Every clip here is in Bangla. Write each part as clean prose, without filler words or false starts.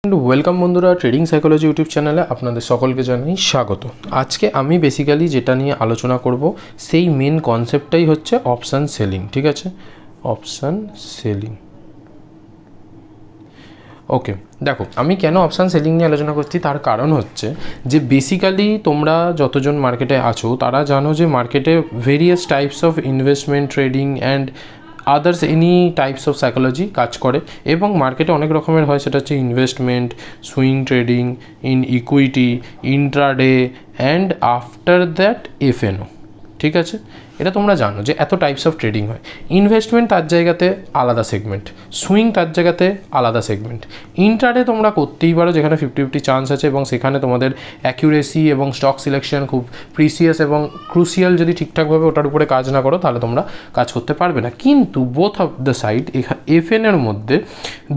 ওয়েলকাম বন্ধুরা, ট্রেডিং সাইকোলজি ইউটিউব চ্যানেলে আপনাদের সকলকে জানাই স্বাগত। আজকে আমি বেসিক্যালি যেটা নিয়ে আলোচনা করব সেই মেন কনসেপ্টটাই হচ্ছে অপশান সেলিং। ঠিক আছে, অপশান সেলিং। ওকে, দেখো আমি কেন অপশান সেলিং নিয়ে আলোচনা করছি তার কারণ হচ্ছে যে বেসিক্যালি তোমরা যতজন মার্কেটে আছো তারা জানো যে মার্কেটে various types of investment, trading and others any types of psychology কাজ করে এবং মার্কেটে অনেক রকমের হয়। সেটা হচ্ছে investment, swing trading, in equity, intraday and after that F&O. ঠিক আছে, এটা তোমরা জানো যে এত টাইপস অফ ট্রেডিং হয়। ইনভেস্টমেন্ট তার জায়গাতে আলাদা সেগমেন্ট, সুইং তার জায়গাতে আলাদা সেগমেন্ট, ইন্ট্রাডে তোমরা করতেই পারো যেখানে 50-50 চান্স আছে এবং সেখানে তোমাদের অ্যাকিউরেসি এবং স্টক সিলেকশন খুব প্রিসিয়াস এবং ক্রুশিয়াল। যদি ঠিকঠাকভাবে ওটার উপরে কাজ না করো তাহলে তোমরা কাজ করতে পারবে না। কিন্তু বোথ অফ দ্য সাইড এফএনের মধ্যে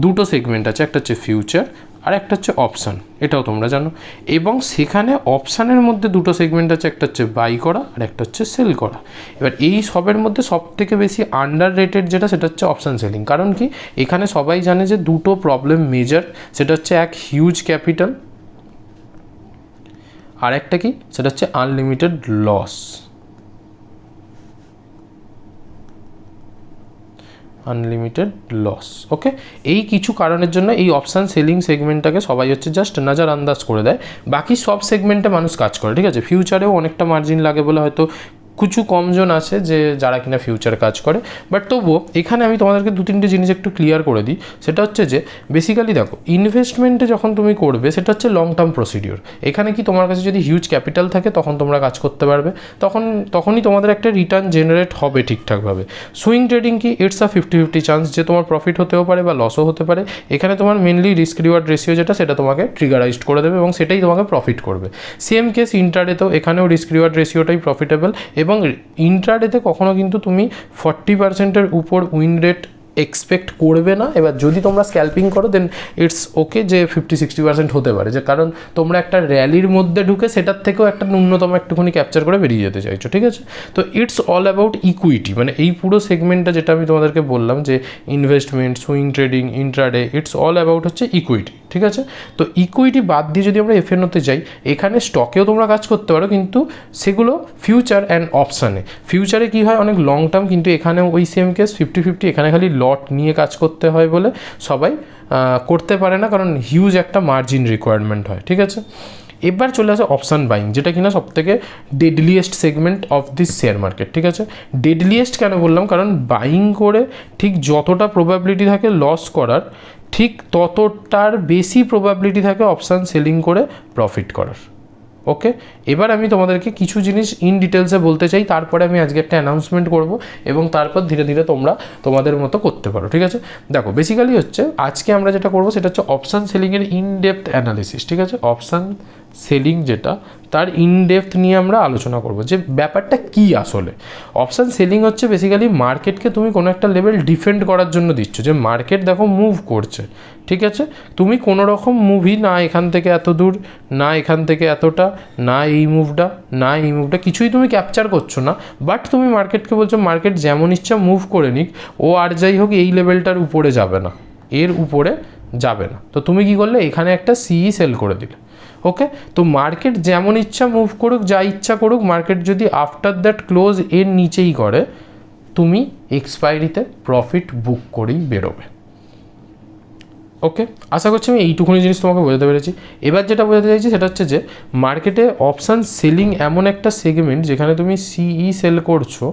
দুটো সেগমেন্ট আছে, একটা হচ্ছে ফিউচার আর একটা হচ্ছে অপশান, এটাও তোমরা জানো। এবং সেখানে অপশানের মধ্যে দুটো সেগমেন্ট আছে, একটা হচ্ছে বাই করা আর একটা হচ্ছে সেল করা। এবার এই সবের মধ্যে সব থেকে বেশি আন্ডার রেটেড যেটা সেটা হচ্ছে অপশান সেলিং। কারণ কি, এখানে সবাই জানে যে দুটো প্রবলেম মেজর, সেটা হচ্ছে এক হিউজ ক্যাপিটাল আর একটা কি সেটা হচ্ছে unlimited loss. Unlimited loss. Okay, এই কিছু কারণের জন্য এই অপশান সেলিং সেগমেন্টটাকে সবাই হচ্ছে জাস্ট নজর আন্দাজ করে দেয়। বাকি সব সেগমেন্টে মানুষ কাজ করে। ঠিক আছে, ফিউচারেও অনেকটা মার্জিন লাগে বলে হয়তো কিছু কমজন আছে যে যারা কিনা ফিউচার কাজ করে। বাট তবুও এখানে আমি তোমাদেরকে দু তিনটে জিনিস একটু ক্লিয়ার করে দিই। সেটা হচ্ছে যে বেসিক্যালি দেখো, ইনভেস্টমেন্টে যখন তুমি করবে সেটা হচ্ছে লং টার্ম প্রসিডিওর। এখানে কি তোমার কাছে যদি হিউজ ক্যাপিটাল থাকে তখন তোমরা কাজ করতে পারবে, তখনই তোমাদের একটা রিটার্ন জেনারেট হবে ঠিকঠাকভাবে। সুইং ট্রেডিং কি, ইটস আ 50-50 চান্স যে তোমার প্রফিট হতেও পারে বা লসও হতে পারে। এখানে তোমার মেনলি রিস্ক রিওয়ার্ড রেশিও যেটা সেটা তোমাকে ট্রিগারাইজড করে দেবে এবং সেটাই তোমাকে প্রফিট করবে। সেম কেস ইন্ট্রাডেতেও, এখানেও রিস্ক রিওয়ার্ড রেশিওটাই প্রফিটেবল এবং ইন্ট্রাডেতে কখনো কিন্তু তুমি 40%-এর উপর উইন রেট এক্সপেক্ট করবে না। এবার যদি তোমরা স্ক্যাল্পিং করো দেন ইটস ওকে যে 50-60% হতে পারে, যে কারণ তোমরা একটা র্যালির মধ্যে ঢুকে সেটার থেকেও একটা ন্যূনতম একটুখানি ক্যাপচার করে বেরিয়ে যেতে চাইছো। ঠিক আছে, তো ইটস অল অ্যাবাউট ইকুইটি। মানে এই পুরো সেগমেন্টটা যেটা আমি তোমাদেরকে বললাম যে investment, swing trading, intraday, it's all about হচ্ছে ইকুইটি। ঠিক আছে, তো ইকুইটি বাদ দিয়ে যদি আমরা এফএনওতে যাই, এখানে স্টকেও তোমরা কাজ করতে পারো কিন্তু সেগুলো ফিউচার অ্যান্ড অপশানে। ফিউচারে কী হয়, অনেক লং টার্ম, কিন্তু এখানেও ওই সেম কেস 50-50। এখানে খালি লট নিয়ে কাজ করতে হয় বলে সবাই করতে পারে না, কারণ হিউজ একটা মার্জিন রিকোয়ারমেন্ট হয়। ঠিক আছে, এবার চলে আসে অপশান বাইং, যেটা কিনা সবথেকে deadliest segment of this share market. ঠিক আছে, ডেডলিয়েস্ট কেন বললাম, কারণ বাইং করে ঠিক যতটা প্রবাবিলিটি থাকে লস করার, ঠিক ততটার বেশি প্রবাবিলিটি থাকে অপশান সেলিং করে প্রফিট করার। ওকে, এবার আমি তোমাদেরকে কিছু জিনিস ইন ডিটেলসে বলতে চাই, তারপরে আমি আজকে একটা অ্যানাউন্সমেন্ট করব এবং তারপর ধীরে ধীরে তোমরা তোমাদের মতো করতে পারো। ঠিক আছে, দেখো বেসিক্যালি হচ্ছে আজকে আমরা যেটা করবো সেটা হচ্ছে অপশান সেলিংয়ের ইন ডেপথ অ্যানালিসিস। ঠিক আছে, অপশান সেলিং যেটা তার ইন ডেপথ নিয়ে আমরা আলোচনা করব যে ব্যাপারটা কী আসলে। অপশান সেলিং হচ্ছে বেসিক্যালি মার্কেটকে তুমি কোনো একটা লেভেল ডিফেন্ড করার জন্য দিচ্ছ, যে মার্কেট দেখো মুভ করছে। ঠিক আছে, তুমি কোনো রকম মুভি না এখান থেকে এত দূর, না এখান থেকে এতটা, না এই মুভটা, না এই মুভটা, কিছুই তুমি ক্যাপচার করছো না। বাট তুমি মার্কেটকে বলছো মার্কেট যেমন ইচ্ছা মুভ করে নিক, ও আর যাই হোক এই লেভেলটার উপরে যাবে না, এর উপরে যাবে না। তো তুমি কি করলে, এখানে একটা সিই সেল করে দিলে। ওকে, তো মার্কেট যেমন ইচ্ছা মুভ করুক, যা ইচ্ছা করুক, মার্কেট যদি আফটার দ্যাট ক্লোজ এর নিচেই করে, তুমি এক্সপায়ারিতে প্রফিট বুক করেই বেরোবে। ওকে, আশা করছি আমি এইটুকুনি জিনিস তোমাকে বোঝাতে পেরেছি। এবার যেটা বোঝাতে চাইছি সেটা হচ্ছে যে মার্কেটে অপশান সেলিং এমন একটা সেগমেন্ট যেখানে তুমি সিই সেল করছো।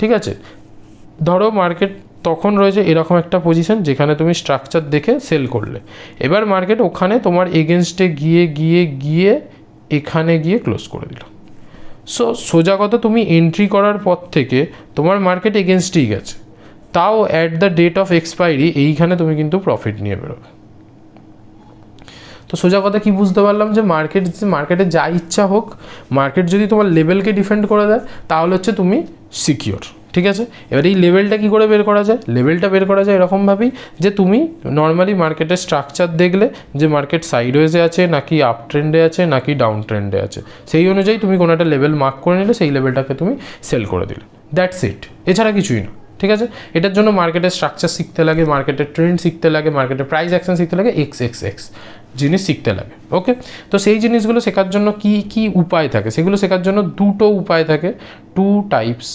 ঠিক আছে, ধরো মার্কেট তখন রয়েছে এরকম একটা পজিশন যেখানে তুমি স্ট্রাকচার দেখে সেল করলে, এবার মার্কেট ওখানে তোমার এগেনস্টে গিয়ে গিয়ে গিয়ে এখানে গিয়ে ক্লোজ করে দিল। সো সোজা কথা, তুমি এন্ট্রি করার পর থেকে তোমার মার্কেট এগেনস্টেই গেছে, তাও at the date of expiry এইখানে তুমি কিন্তু প্রফিট নিয়ে বেরোবে। তো সোজা কথা কি বুঝতে পারলাম, যে মার্কেটে যা ইচ্ছা হোক, মার্কেট যদি তোমার লেভেলকে ডিফেন্ড করে দেয় তাহলে হচ্ছে তুমি সিকিওর। ঠিক আছে, এবার এই লেভেলটা কী করে বের করা যায়, লেভেলটা বের করা যায় এরকমভাবেই যে তুমি নর্মালি মার্কেটের স্ট্রাকচার দেখলে যে মার্কেট সাইডওয়েজে আছে নাকি আপ ট্রেন্ডে আছে নাকি ডাউন ট্রেন্ডে আছে, সেই অনুযায়ী তুমি কোনো একটা লেভেল মার্ক করে নিলে, সেই লেভেলটাকে তুমি সেল করে দিলে, দ্যাটস ইট, এছাড়া কিছুই না। ঠিক আছে, এটার জন্য মার্কেটের স্ট্রাকচার শিখতে লাগে, মার্কেটের ট্রেন্ড শিখতে লাগে, মার্কেটের প্রাইস অ্যাকশন শিখতে লাগে, এক্স। জিনিস শিখতে লাগে। ওকে, তো সেই জিনিসগুলো শেখার জন্য কি কি উপায় থাকে, সেগুলো শেখার জন্য দুটো উপায় থাকে, 2 টাইপস।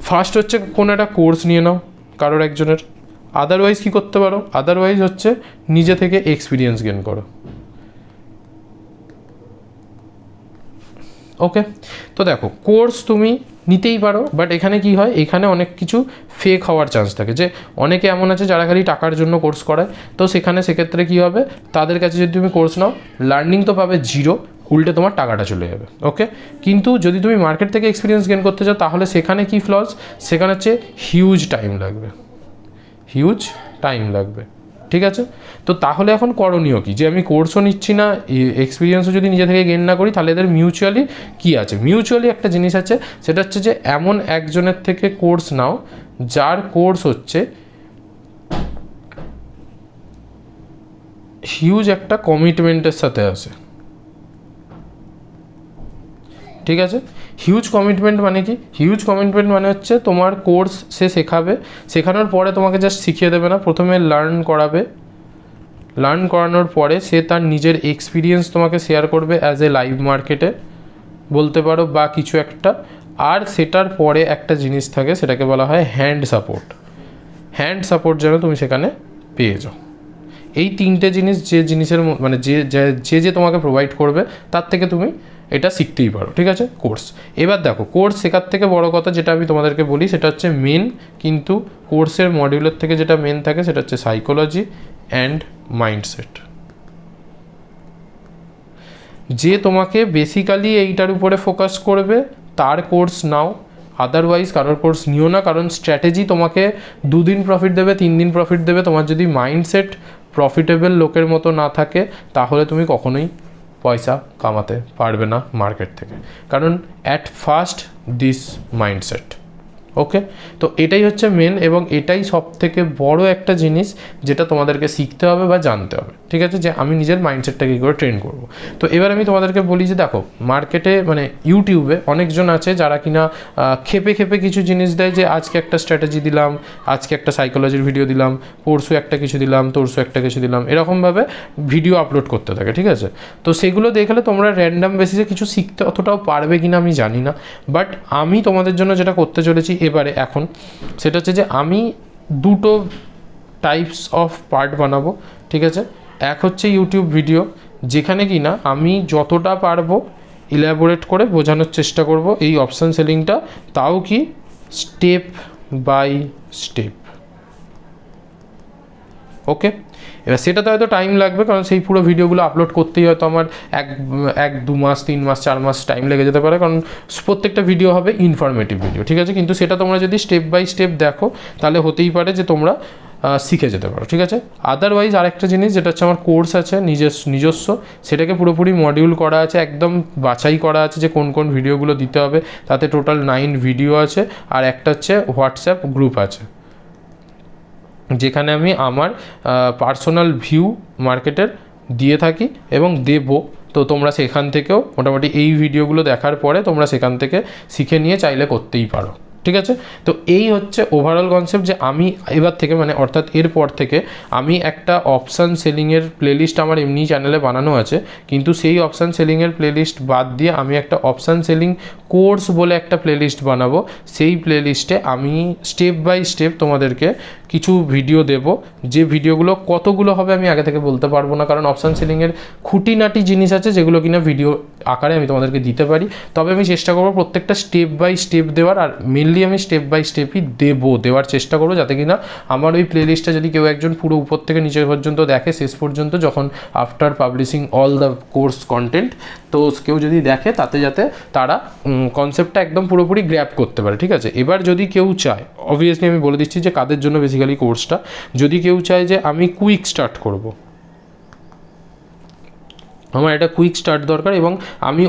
ফার্স্ট হচ্ছে কোনো একটা কোর্স নিয়ে নাও কারোর একজনের, আদারওয়াইজ কী করতে পারো, আদারওয়াইজ হচ্ছে নিজে থেকে এক্সপিরিয়েন্স গেন করো। ওকে, তো দেখো কোর্স তুমি নিতেই পারো, বাট এখানে কি হয়, এখানে অনেক কিছু ফেক হওয়ার চান্স থাকে, যে অনেকে এমন আছে যারা খালি টাকার জন্য কোর্স করায়, তো সেক্ষেত্রে কী হবে, তাদের কাছে যদি তুমি কোর্স নাও, লার্নিং তো পাবে জিরো, উল্টে তোমার টাকাটা চলে যাবে। ওকে, কিন্তু যদি তুমি মার্কেট থেকে এক্সপিরিয়েন্স গেন করতে চাও, তাহলে সেখানে কি ফ্লস, সেখানে হচ্ছে হিউজ টাইম লাগবে, ঠিক আছে। তো তাহলে এখন করণীয় কি, যে আমি কোর্সও নিচ্ছি না, এক্সপিরিয়েন্সও যদি নিজে থেকে গেন না করি, তাহলে এদের মিউচুয়ালি কী আছে, মিউচুয়ালি একটা জিনিস আছে, সেটা হচ্ছে যে এমন একজনের থেকে কোর্স নাও যার কোর্স হচ্ছে হিউজ একটা কমিটমেন্টের সাথে আছে, ঠিক আছে। হিউজ কমিটমেন্ট মানে কি, হিউজ কমিটমেন্ট মানে হচ্ছে তোমার কোর্স সে শেখাবে, শেখানোর পরে তোমাকে জাস্ট শিখিয়ে দেবে না, প্রথমে লার্ন করানোর পরে সে তার নিজের এক্সপিরিয়েন্স তোমাকে শেয়ার করবে অ্যাজ এ লাইভ মার্কেটে বলতে পারো, বা কিছু একটা, আর সেটার পরে একটা জিনিস থাকে, সেটাকে বলা হয় হ্যান্ড সাপোর্ট যেন তুমি সেখানে পেয়ে যাও। এই তিনটে জিনিস যে জিনিসের মানে যে তোমাকে প্রোভাইড করবে, তার থেকে তুমি এটা শিখতেই পারো, ঠিক আছে, কোর্স। এবার দেখো, কোর্স শেখার থেকে বড় কথা যেটা আমি তোমাদেরকে বলি, সেটা হচ্ছে মেন, কিন্তু কোর্সের মডিউলের থেকে যেটা মেন থাকে, সেটা হচ্ছে সাইকোলজি অ্যান্ড মাইন্ডসেট। যে তোমাকে বেসিক্যালি এইটার উপরে ফোকাস করবে তার কোর্স নাও, আদারওয়াইজ কারোর কোর্স নিও না, কারণ স্ট্র্যাটেজি তোমাকে 2 দিন প্রফিট দেবে, 3 দিন প্রফিট দেবে, তোমার যদি মাইন্ডসেট প্রফিটেবল লোকের মতো না থাকে, তাহলে তুমি কখনোই পয়সা কামাতে পারবে না মার্কেট থেকে, কারণ অ্যাট ফার্স্ট দিস মাইন্ডসেট। ওকে, তো এটাই হচ্ছে মেন, এবং এটাই সব থেকে বড় একটা জিনিস যেটা তোমাদেরকে শিখতে হবে বা জানতে হবে, ঠিক আছে, যে আমি নিজের মাইন্ডসেটটাকে কী করে ট্রেন করব। তো এবার আমি তোমাদেরকে বলি যে দেখো, মার্কেটে মানে ইউটিউবে অনেকজন আছে যারা কিনা খেপে কিছু জিনিস দেয়, যে আজকে একটা স্ট্র্যাটেজি দিলাম, আজকে একটা সাইকোলজির ভিডিও দিলাম, পরশু একটা কিছু দিলাম, তরশু একটা কিছু দিলাম, এরকমভাবে ভিডিও আপলোড করতে থাকে, ঠিক আছে। তো সেগুলো দেখলে তোমরা র্যান্ডাম বেসিসে কিছু শিখতে অতটাও পারবে কিনা আমি জানি না, বাট আমি তোমাদের জন্য যেটা করতে চলেছি এবারে এখন, সেটা হচ্ছে যে আমি 2 টাইপস অফ পার্ট বানাবো, ঠিক আছে। এক হচ্ছে ইউটিউব ভিডিও, যেখানে কি না আমি যতটা পারবো ইলাবোরেট করে বোঝানোর চেষ্টা করব এই অপশান সেলিংটা, তাও কি স্টেপ বাই স্টেপ। ওকে, এবার সেটাতে হয়তো টাইম লাগবে, কারণ সেই পুরো ভিডিওগুলো আপলোড করতেই হয়তো আমার 1-2 মাস 3 মাস 4 মাস টাইম লেগে যেতে পারে, কারণ প্রত্যেকটা ভিডিও হবে ইনফরমেটিভ ভিডিও, ঠিক আছে। কিন্তু সেটা তোমরা যদি স্টেপ বাই স্টেপ দেখো, তাহলে হতেই পারে যে তোমরা শিখে যেতে পারো, ঠিক আছে। আদারওয়াইজ আরেকটা জিনিস যেটা হচ্ছে আমার কোর্স আছে নিজস্ব, সেটাকে পুরোপুরি মডিউল করা আছে, একদম বাছাই করা আছে যে কোন কোন ভিডিওগুলো দিতে হবে, তাতে টোটাল 9 ভিডিও আছে, আর একটা হচ্ছে হোয়াটসঅ্যাপ গ্রুপ আছে, যেখানে আমি আমার পার্সোনাল ভিউ মার্কেটের দিয়ে থাকি এবং দেবো। তো তোমরা সেখান থেকেও মোটামুটি এই ভিডিওগুলো দেখার পরে তোমরা সেখান থেকে শিখে নিয়ে চাইলে করতেই পারো, ঠিক আছে। তো এই হচ্ছে ওভারঅল কনসেপ্ট, যে আমি এবার থেকে মানে অর্থাৎ এরপর থেকে আমি একটা অপশান সেলিংয়ের প্লেলিস্ট আমার এমনি চ্যানেলে বানানো আছে, কিন্তু সেই অপশান সেলিংয়ের প্লেলিস্ট বাদ দিয়ে আমি একটা অপশান সেলিং কোর্স বলে একটা প্লেলিস্ট বানাবো। সেই প্লেলিস্টে আমি স্টেপ বাই স্টেপ তোমাদেরকে কিছু ভিডিও দেব, যে ভিডিওগুলো কতগুলো হবে আমি আগে থেকে বলতে পারবো না, কারণ অপশান সেলিংয়ের খুঁটিনাটি জিনিস আছে যেগুলো কিনা ভিডিও আকারে আমি তোমাদেরকে দিতে পারি। তবে আমি চেষ্টা করবো প্রত্যেকটা স্টেপ বাই স্টেপ দেওয়ার, আর মেনলি আমি স্টেপ বাই স্টেপই দেওয়ার চেষ্টা করবো, যাতে কিনা আমার ওই প্লেলিস্টটা যদি কেউ একজন পুরো উপর থেকে নিচে পর্যন্ত দেখে, শেষ পর্যন্ত, যখন after publishing all the course content, তো কেউ যদি দেখে তাতে যাতে তারা কনসেপ্টটা একদম পুরোপুরি গ্র্যাব করতে পারে, ঠিক আছে। এবার যদি কেউ চায়, অবভিয়াসলি আমি বলে দিচ্ছি যে কাদের জন্য বেসিক্যালি কোর্সটা, যদি কেউ চায় যে আমি কুইক স্টার্ট করব, আমার একটা কুইক স্টার্ট দরকার, এবং আমি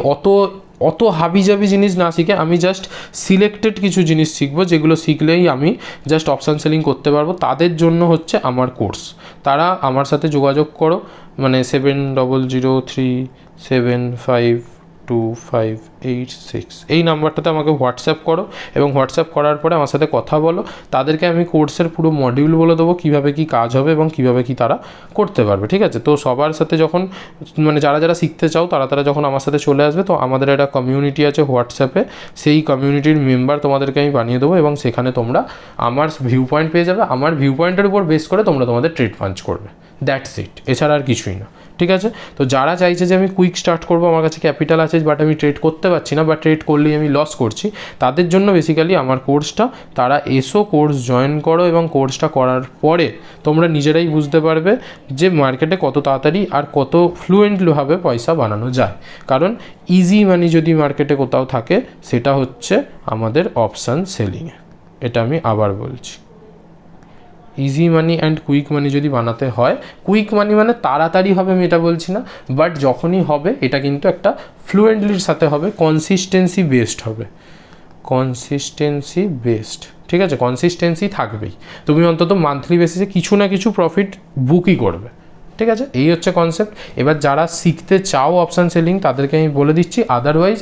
অত হাবিজাবি জিনিস না শিখে আমি জাস্ট সিলেক্টেড কিছু জিনিস শিখবো, যেগুলো শিখলেই আমি জাস্ট অপশান সেলিং করতে পারবো, তাদের জন্য হচ্ছে আমার কোর্স। তারা আমার সাথে যোগাযোগ করো, মানে 700375 72586 এই নাম্বারটাতে আমাকে হোয়াটসঅ্যাপ করো এবং হোয়াটসঅ্যাপ করার পরে আমার সাথে কথা বলো। তাদেরকে আমি কোর্সের পুরো মডিউল বলে দেবো কীভাবে কী কাজ হবে এবং কীভাবে কী তারা করতে পারবে, ঠিক আছে? তো সবার সাথে যখন মানে যারা যারা শিখতে চাও তারা যখন আমার সাথে চলে আসবে, তো আমাদের একটা কমিউনিটি আছে হোয়াটসঅ্যাপে, সেই কমিউনিটির মেম্বার তোমাদেরকে আমি বানিয়ে দেবো এবং সেখানে তোমরা আমার ভিউ পয়েন্ট পেয়ে যাবে। আমার ভিউ পয়েন্টের উপর বেস করে তোমরা তোমাদের ট্রেড পাঞ্চ করবে, দ্যাটস ইট, এছাড়া আর কিছুই না, ঠিক আছে? তো যারা চাইছে যে আমি কুইক স্টার্ট করবো, আমার কাছে ক্যাপিটাল আছে বাট আমি ট্রেড করতে পারছি না বা ট্রেড করলেই আমি লস করছি, তাদের জন্য বেসিক্যালি আমার কোর্সটা, তারা এসো কোর্স জয়েন করো এবং কোর্সটা করার পরে তোমরা নিজেরাই বুঝতে পারবে যে মার্কেটে কত তাড়াতাড়ি আর কত ফ্লুয়েন্টলিভাবে পয়সা বানানো যায়। কারণ ইজি মানি যদি মার্কেটে কোথাও থাকে সেটা হচ্ছে আমাদের অপশান সেলিংয়ে, এটা আমি আবার বলছি। ইজি মানি অ্যান্ড কুইক মানি যদি বানাতে হয়, কুইক মানি মানে তাড়াতাড়ি হবে আমি এটা বলছি না, বাট যখনই হবে এটা কিন্তু একটা ফ্লুয়েন্টলির সাথে হবে, কনসিস্টেন্সি বেসড হবে, কনসিস্টেন্সি বেসড, ঠিক আছে? কনসিস্টেন্সি থাকবেই, তুমি অন্তত মান্থলি বেসিসে কিছু না কিছু প্রফিট বুকই করবে, ঠিক আছে? এই হচ্ছে কনসেপ্ট। এবার যারা শিখতে চাও অপশান সেলিং তাদেরকে আমি বলে দিচ্ছি, আদারওয়াইজ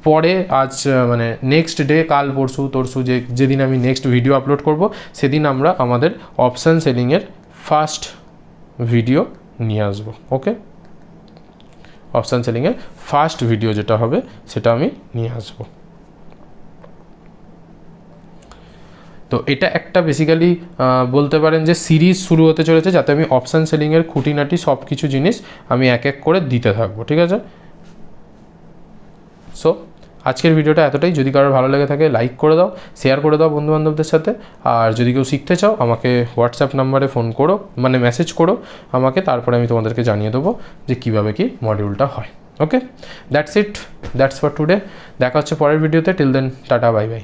পরে আজ মানে নেক্সট ডে, কাল পরশু তরশু যেদিন আমি নেক্সট ভিডিও আপলোড করব সেদিন আমরা আমাদের অপশান সেলিংয়ের ফার্স্ট ভিডিও নিয়ে আসবো। ওকে, অপশান সেলিংয়ের ফার্স্ট ভিডিও যেটা হবে সেটা আমি নিয়ে আসবো। তো এটা একটা বেসিক্যালি বলতে পারেন যে সিরিজ শুরু হতে চলেছে, যাতে আমি অপশান সেলিংয়ের খুঁটিনাটি সব কিছু জিনিস আমি এক এক করে দিতে থাকবো, ঠিক আছে? সো আজকের ভিডিওটা এতটাই। যদি কারোর ভালো লেগে থাকে লাইক করে দাও, শেয়ার করে দাও বন্ধুবান্ধবদের সাথে। আর যদি কেউ শিখতে চাও আমাকে হোয়াটসঅ্যাপ নাম্বারে ফোন করো, মানে মেসেজ করো আমাকে, তারপরে আমি তোমাদেরকে জানিয়ে দেবো যে কীভাবে কি মডিউলটা হয়। Okay, that's it, that's for today. দেখা হচ্ছে পরের ভিডিওতে। Till then tata, bye by.